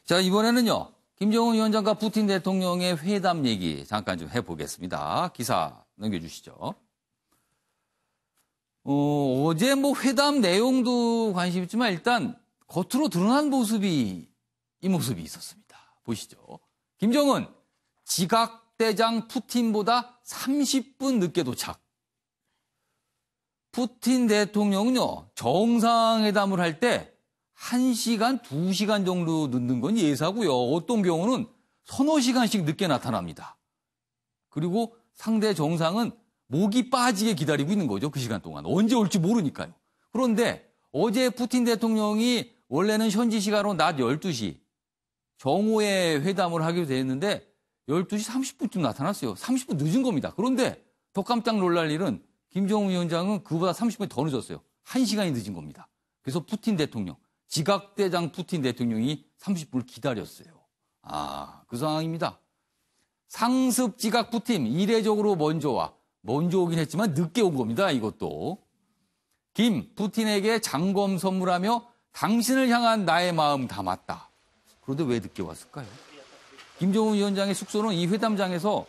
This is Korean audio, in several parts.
자, 이번에는요. 김정은 위원장과 푸틴 대통령의 회담 얘기 잠깐 좀 해보겠습니다. 기사 넘겨주시죠. 어제 뭐 회담 내용도 관심 있지만 일단 겉으로 드러난 모습이 이 모습이 있었습니다. 보시죠. 김정은 지각대장 푸틴보다 30분 늦게 도착. 푸틴 대통령은요. 정상회담을 할 때 1시간, 2시간 정도 늦는 건 예사고요. 어떤 경우는 서너 시간씩 늦게 나타납니다. 그리고 상대 정상은 목이 빠지게 기다리고 있는 거죠. 그 시간 동안. 언제 올지 모르니까요. 그런데 어제 푸틴 대통령이 원래는 현지 시간으로 낮 12시 정오에 회담을 하기로 돼 있는데 12시 30분쯤 나타났어요. 30분 늦은 겁니다. 그런데 더 깜짝 놀랄 일은 김정은 위원장은 그보다 30분이 더 늦었어요. 1시간이 늦은 겁니다. 그래서 푸틴 대통령, 지각대장 푸틴 대통령이 30분을 기다렸어요. 그 상황입니다. 상습 지각 푸틴 이례적으로 먼저 오긴 했지만 늦게 온 겁니다. 이것도. 김, 푸틴에게 장검 선물하며 당신을 향한 나의 마음 담았다. 그런데 왜 늦게 왔을까요? 김정은 위원장의 숙소는 이 회담장에서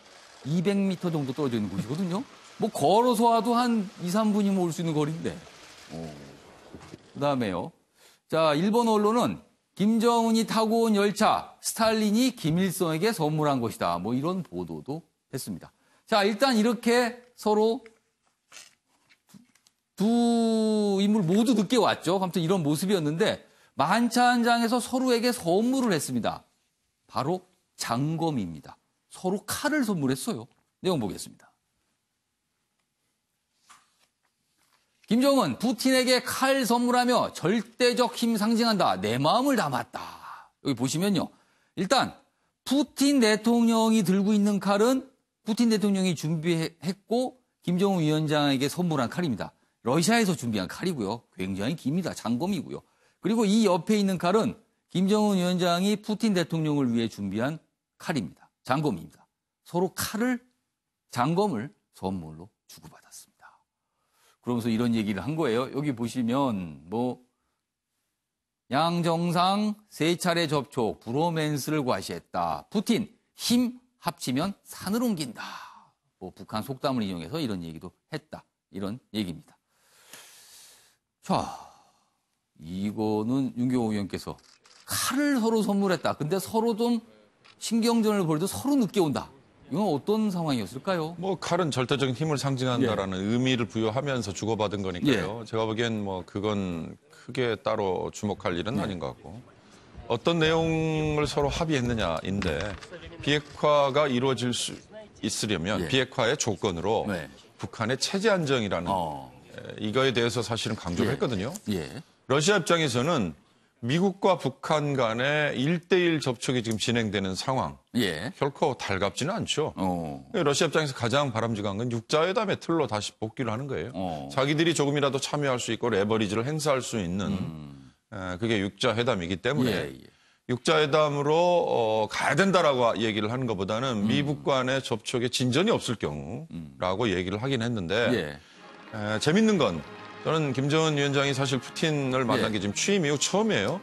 200m 정도 떨어져 있는 곳이거든요. 뭐 걸어서 와도 한 2, 3분이면 올 수 있는 거리인데. 그다음에요. 자, 일본 언론은 김정은이 타고 온 열차 스탈린이 김일성에게 선물한 것이다. 뭐 이런 보도도 했습니다. 자, 일단 이렇게 서로 두 인물 모두 늦게 왔죠. 아무튼 이런 모습이었는데 만찬장에서 서로에게 선물을 했습니다. 바로 장검입니다. 서로 칼을 선물했어요. 내용 보겠습니다. 김정은 푸틴에게 칼 선물하며 절대적 힘 상징한다. 내 마음을 담았다. 여기 보시면요. 일단 푸틴 대통령이 들고 있는 칼은 푸틴 대통령이 준비했고 김정은 위원장에게 선물한 칼입니다. 러시아에서 준비한 칼이고요. 굉장히 깁니다. 장검이고요. 그리고 이 옆에 있는 칼은 김정은 위원장이 푸틴 대통령을 위해 준비한 칼입니다. 장검입니다. 서로 장검을 선물로 주고받았습니다. 그러면서 이런 얘기를 한 거예요. 여기 보시면 양 정상 3차례 접촉, 브로맨스를 과시했다. 푸틴 힘 합치면 산을 옮긴다. 북한 속담을 이용해서 이런 얘기도 했다. 이런 얘기입니다. 자, 이거는 윤경호 의원께서 칼을 서로 선물했다. 근데 서로 좀 신경전을 벌여도 서로 늦게 온다. 이건 어떤 상황이었을까요? 칼은 절대적인 힘을 상징한다라는 의미를 부여하면서 주고받은 거니까요. 제가 보기엔 그건 크게 따로 주목할 일은 아닌 것 같고. 어떤 내용을 서로 합의했느냐인데 비핵화가 이루어질 수 있으려면 비핵화의 조건으로 북한의 체제 안정이라는 이거에 대해서 사실은 강조를 했거든요. 러시아 입장에서는 미국과 북한 간의 1대1 접촉이 지금 진행되는 상황. 결코 달갑지는 않죠. 러시아 입장에서 가장 바람직한 건 육자회담의 틀로 다시 복귀를 하는 거예요. 자기들이 조금이라도 참여할 수 있고 레버리지를 행사할 수 있는 그게 육자회담이기 때문에 육자회담으로 가야 된다라고 얘기를 하는 것보다는 미국 간의 접촉에 진전이 없을 경우라고 얘기를 하긴 했는데 재밌는 건 저는 김정은 위원장이 사실 푸틴을 만난 게 지금 취임 이후 처음이에요.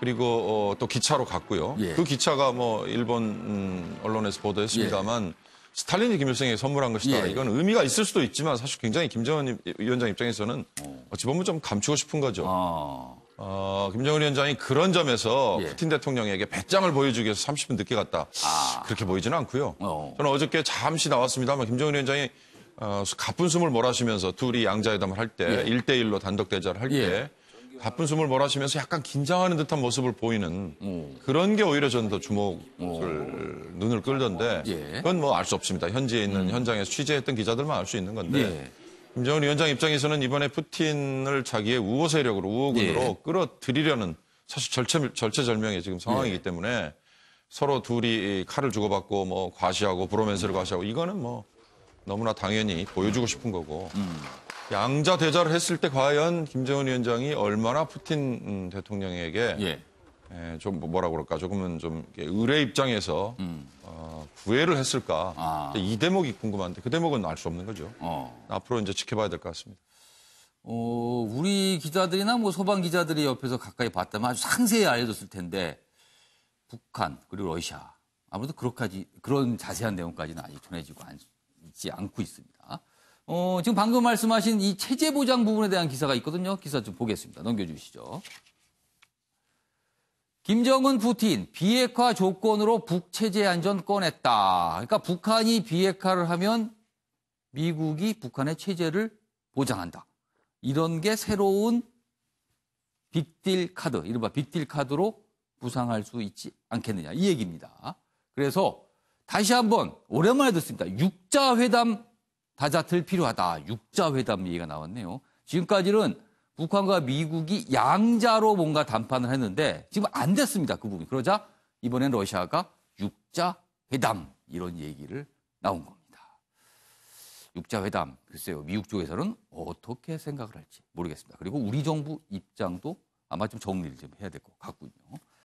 그리고 또 기차로 갔고요. 그 기차가 일본 언론에서 보도했습니다만 스탈린이 김일성에게 선물한 것이다. 이건 의미가 있을 수도 있지만 사실 굉장히 김정은 위원장 입장에서는 어찌 보면 좀 감추고 싶은 거죠. 김정은 위원장이 그런 점에서 푸틴 대통령에게 배짱을 보여주기 위해서 30분 늦게 갔다. 그렇게 보이지는 않고요. 저는 어저께 잠시 나왔습니다만 김정은 위원장이 가쁜 숨을 몰아쉬면서 둘이 양자회담을 할 때 1대1로 단독 대화를 할 때 가쁜 숨을 몰아쉬면서 약간 긴장하는 듯한 모습을 보이는 그런 게 오히려 저는 더 눈을 끌던데 그건 알 수 없습니다. 현지에 있는 현장에서 취재했던 기자들만 알 수 있는 건데 김정은 위원장 입장에서는 이번에 푸틴을 자기의 우호 세력으로 우호군으로 끌어들이려는 사실 절체절명의 지금 상황이기 때문에 서로 둘이 칼을 주고받고 과시하고 브로맨스를 과시하고 이거는 너무나 당연히 보여주고 싶은 거고 양자 대자를 했을 때 과연 김정은 위원장이 얼마나 푸틴 대통령에게 좀 뭐라 그럴까 조금은 좀 의뢰 입장에서 구애를 했을까 이 대목이 궁금한데 그 대목은 알 수 없는 거죠. 앞으로 이제 지켜봐야 될 것 같습니다. 우리 기자들이나 소방 기자들이 옆에서 가까이 봤다면 아주 상세히 알려줬을 텐데 북한 그리고 러시아 아무래도 그런 자세한 내용까지는 아직 전해지고 있지 않고 있습니다. 지금 방금 말씀하신 이 체제 보장 부분에 대한 기사가 있거든요. 기사 좀 보겠습니다. 넘겨주시죠. 김정은 푸틴 비핵화 조건으로 북체제 안전 꺼냈다. 그러니까 북한이 비핵화를 하면 미국이 북한의 체제를 보장한다. 이런 게 새로운 빅딜 카드, 이른바 빅딜 카드로 부상할 수 있지 않겠느냐. 이 얘기입니다. 그래서 다시 한번 오랜만에 듣습니다. 육자회담 다자틀 필요하다. 육자회담 얘기가 나왔네요. 지금까지는 북한과 미국이 양자로 뭔가 담판을 했는데 지금 안 됐습니다. 그 부분이. 그러자 이번엔 러시아가 육자회담 이런 얘기를 나온 겁니다. 육자회담, 글쎄요. 미국 쪽에서는 어떻게 생각을 할지 모르겠습니다. 그리고 우리 정부 입장도 아마 좀 정리를 좀 해야 될 것 같군요.